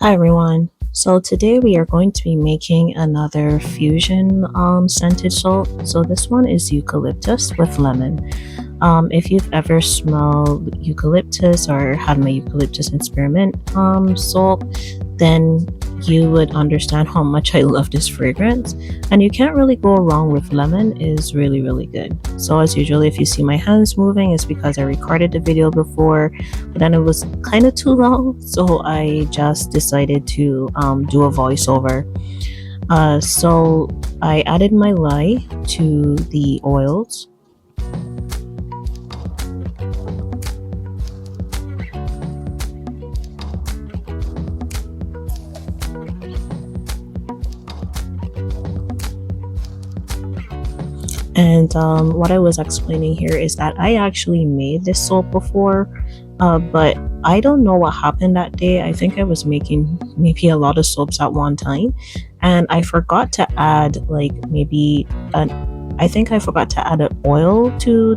Hi everyone. So today we are going to be making another fusion scented soap. So this one is eucalyptus with lemon. If you've ever smelled eucalyptus or had my eucalyptus and spearmint soap, then you would understand how much I love this fragrance. And you can't really go wrong with lemon. Is really good. So as usual, if you see my hands moving, it's because I recorded the video before, but then it was kind of too long, so I just decided to do a voiceover. So I added my lye to the oils. And what I was explaining here is that I actually made this soap before, but I don't know what happened that day. I think I was making maybe a lot of soaps at one time, and I forgot to add I think I forgot to add an oil to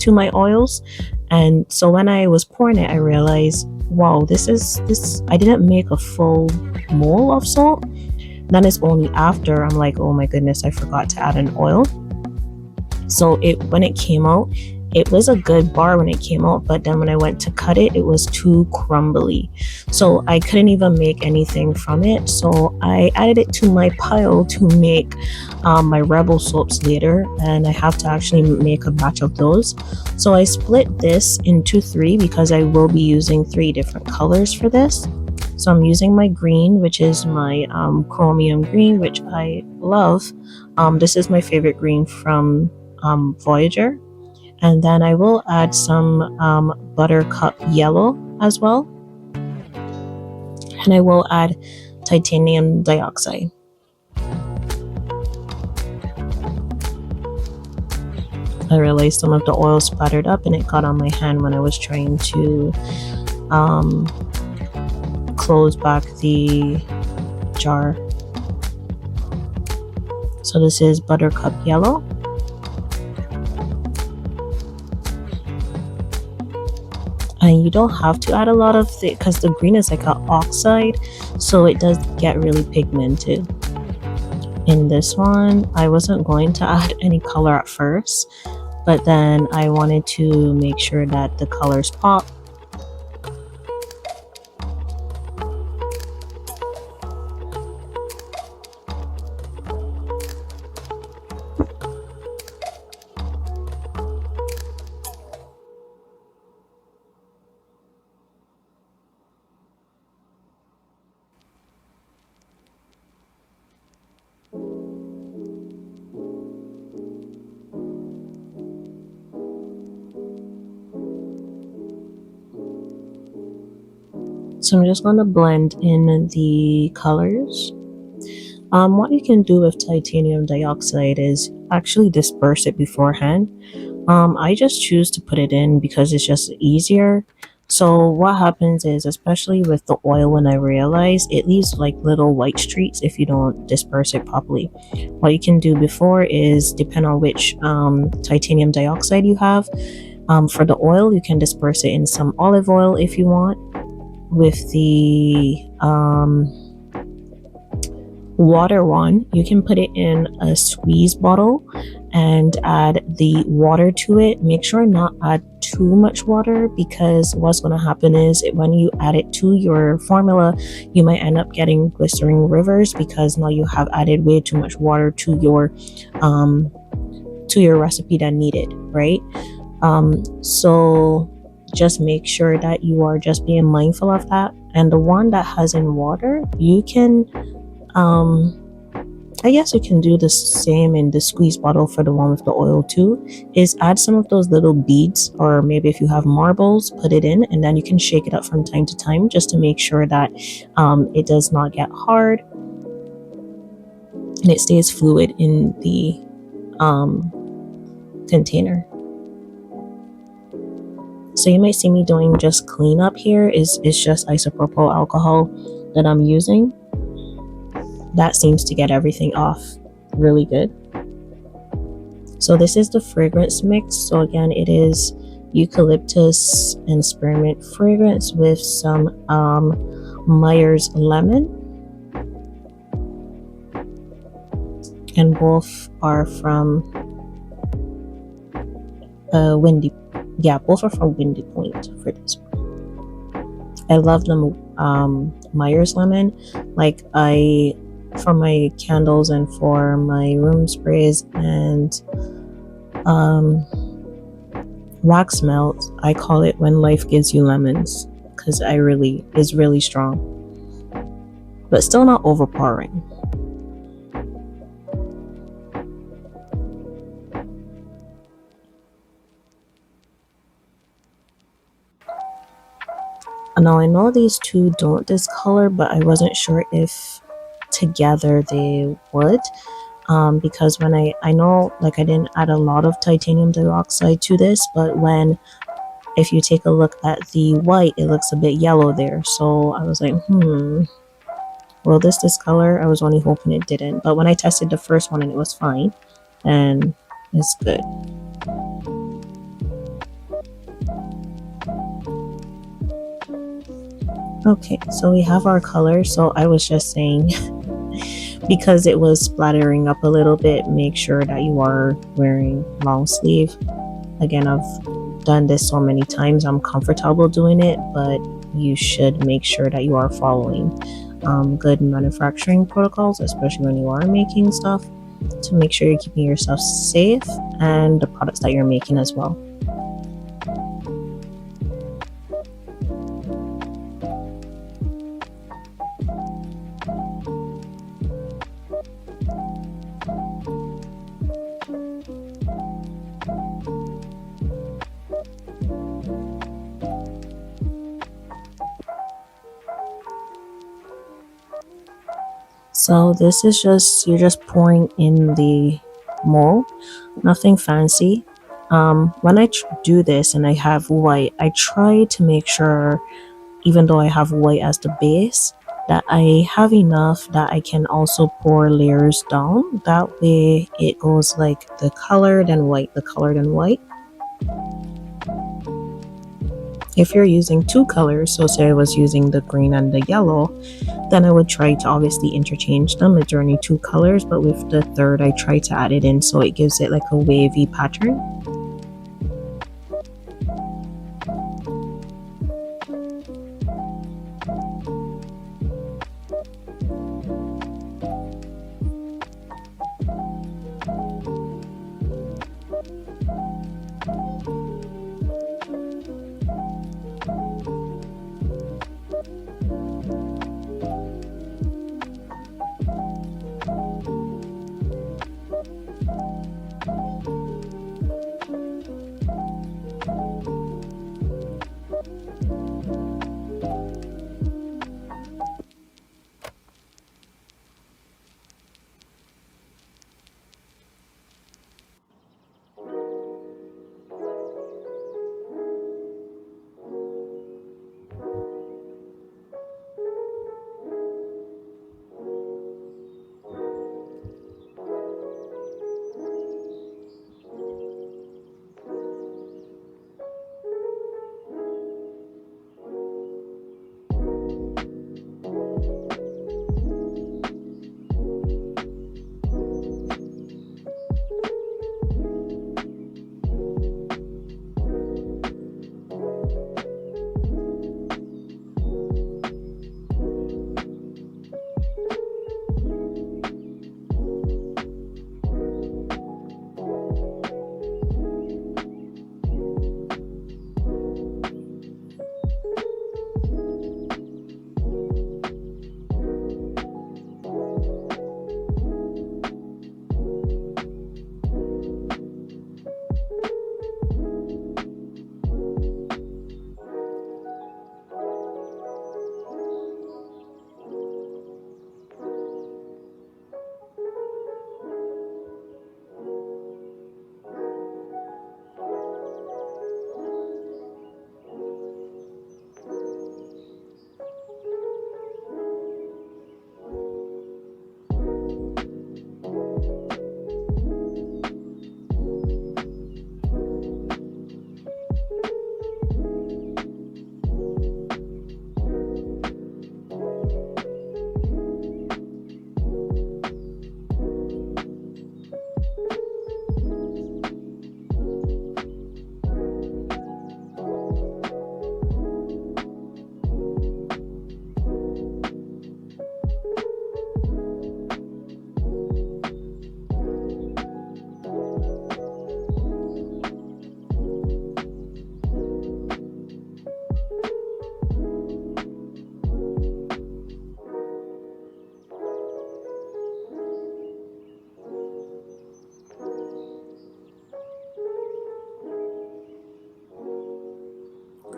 my oils. And so when I was pouring it, I realized, wow, this I didn't make a full mole of soap. Then it's only after I'm like, oh my goodness, I forgot to add an oil. So when it came out, it was a good bar when it came out, but then when I went to cut it, it was too crumbly. So I couldn't even make anything from it. So I added it to my pile to make my Rebel soaps later, and I have to actually make a batch of those. So I split this into 3 because I will be using 3 different colors for this. So I'm using my green, which is my chromium green, which I love. This is my favorite green from Voyager. And then I will add some buttercup yellow as well. And I will add titanium dioxide. I realized some of the oil splattered up and it got on my hand when I was trying to close back the jar. So this is buttercup yellow. And you don't have to add a lot of it because the green is like an oxide, so it does get really pigmented. In this one, I wasn't going to add any color at first, but then I wanted to make sure that the colors pop. So I'm just going to blend in the colors. What you can do with titanium dioxide is actually disperse it beforehand. I just choose to put it in because it's just easier. So what happens is, especially with the oil, when I realize it leaves like little white streaks if you don't disperse it properly. What you can do before is, depend on which titanium dioxide you have. For the oil, you can disperse it in some olive oil if you want. With the water one, you can put it in a squeeze bottle and add the water to it. Make sure not add too much water, because what's going to happen is when you add it to your formula, you might end up getting glycerin rivers, because now you have added way too much water to your recipe than needed, right? So just make sure that you are just being mindful of that. And the one that has in water, you can I guess you can do the same in the squeeze bottle for the one with the oil too, is add some of those little beads, or maybe if you have marbles, put it in, and then you can shake it up from time to time just to make sure that it does not get hard and it stays fluid in the container. So you might see me doing just cleanup here. It's just isopropyl alcohol that I'm using. That seems to get everything off really good. So this is the fragrance mix. So again, it is eucalyptus and spearmint fragrance with some Myers lemon, and both are from Windy. Yeah, both are from Windy Point for this one. I love the Myers lemon. Like for my candles and for my room sprays and wax melt, I call it when life gives you lemons, because is really strong, but still not overpowering. Now I know these two don't discolor, but I wasn't sure if together they would. Because when I know, like, I didn't add a lot of titanium dioxide to this, but if you take a look at the white, it looks a bit yellow there. So I was like, will this discolor? I was only hoping it didn't. But when I tested the first one and it was fine, and it's good. Okay, so we have our color. So I was just saying, because it was splattering up a little bit, make sure that you are wearing long sleeve. Again, I've done this so many times, I'm comfortable doing it, but you should make sure that you are following good manufacturing protocols, especially when you are making stuff, to make sure you're keeping yourself safe and the products that you're making as well. So this is you're just pouring in the mold, nothing fancy. When I do this and I have white, I try to make sure, even though I have white as the base, that I have enough that I can also pour layers down. That way it goes like the colored and white, the colored and white. If you're using two colors, so say I was using the green and the yellow, then I would try to obviously interchange them if there are only two colors, but with the third I try to add it in so it gives it like a wavy pattern.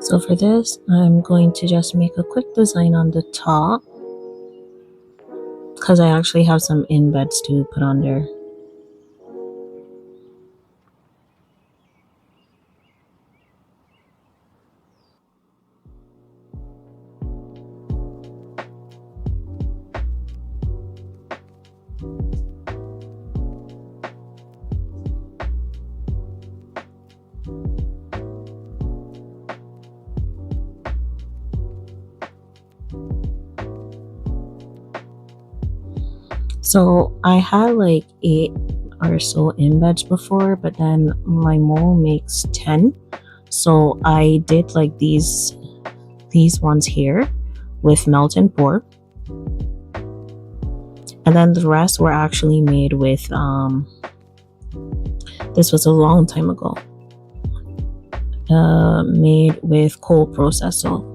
So for this, I'm going to just make a quick design on the top because I actually have some embeds to put on there. So I had like 8 or so embeds before, but then my mole makes 10. So I did like these ones here with melt and pour. And then the rest were actually made with this was a long time ago. Made with cold processor.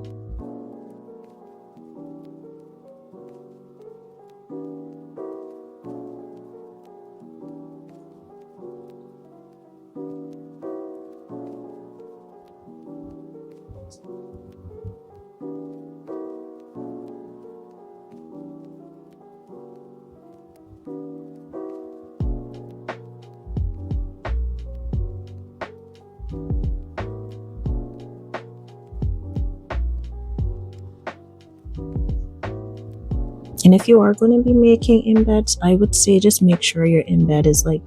And if you are going to be making embeds, I would say just make sure your embed is like,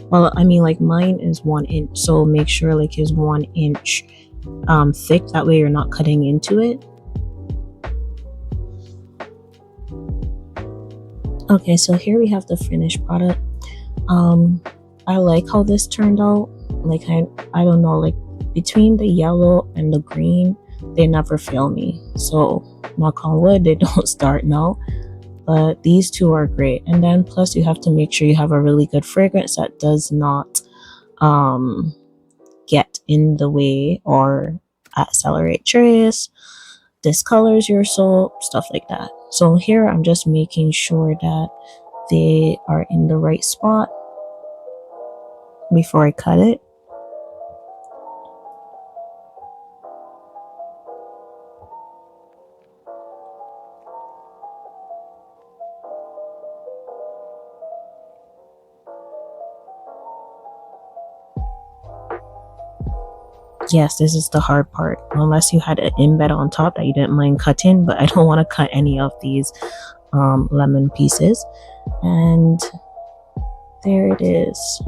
well, I mean, like mine is 1 inch, so make sure like it's 1 inch thick. That way you're not cutting into it. Okay, so here we have the finished product. I like how this turned out. Like I don't know, like between the yellow and the green, they never fail me. So knock on wood, they don't start now. But these two are great. And then plus you have to make sure you have a really good fragrance that does not get in the way or accelerate trace, discolors your soap, stuff like that. So here I'm just making sure that they are in the right spot before I cut it. Yes, this is the hard part. Unless you had an embed on top that you didn't mind cutting, but I don't want to cut any of these lemon pieces. And there it is.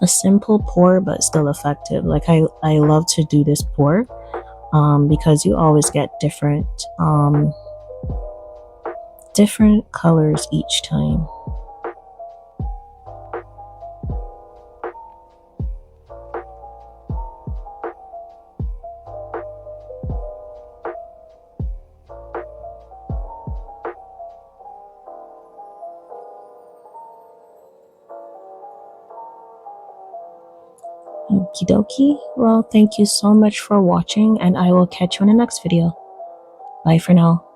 A simple pour, but still effective. Like I love to do this pour because you always get different colors each time. Okie dokie. Well, thank you so much for watching, and I will catch you in the next video. Bye for now.